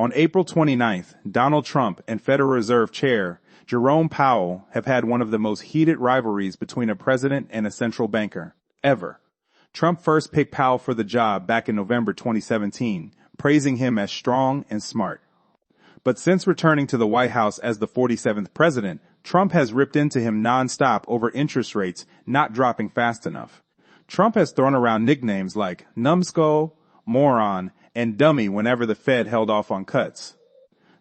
On April 29th, Donald Trump and Federal Reserve Chair Jerome Powell have had one of the most heated rivalries between a president and a central banker ever. Trump first picked Powell for the job back in November 2017, praising him as strong and smart. But since returning to the White House as the 47th president, Trump has ripped into him nonstop over interest rates not dropping fast enough. Trump has thrown around nicknames like numbskull, moron, and dummy whenever the Fed held off on cuts.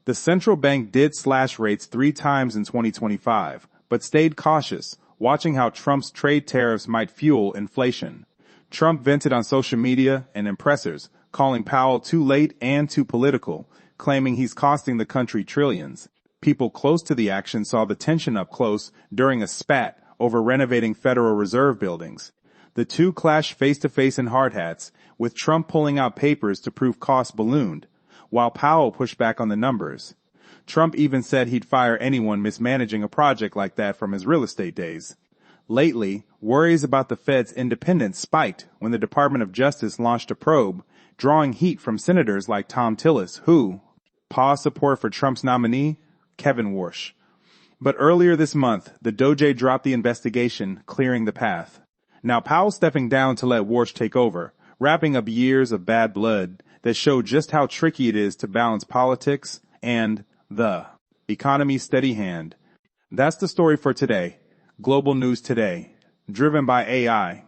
The central bank did slash rates 3 times in 2025, but stayed cautious, watching how Trump's trade tariffs might fuel inflation. Trump vented on social media and impressors, calling Powell too late and too political, claiming he's costing the country trillions. People close to the action saw the tension up close during a spat over renovating Federal Reserve buildings. The two clashed face-to-face in hard hats, with Trump pulling out papers to prove costs ballooned, while Powell pushed back on the numbers. Trump even said he'd fire anyone mismanaging a project like that from his real estate days. Lately, worries about the Fed's independence spiked when the Department of Justice launched a probe, drawing heat from senators like Tom Tillis, who paused support for Trump's nominee, Kevin Warsh. But earlier this month, the DOJ dropped the investigation, clearing the path. Now Powell's stepping down to let Warsh take over, wrapping up years of bad blood that show just how tricky it is to balance politics and the economy's steady hand. That's the story for today. Global News Today, driven by AI.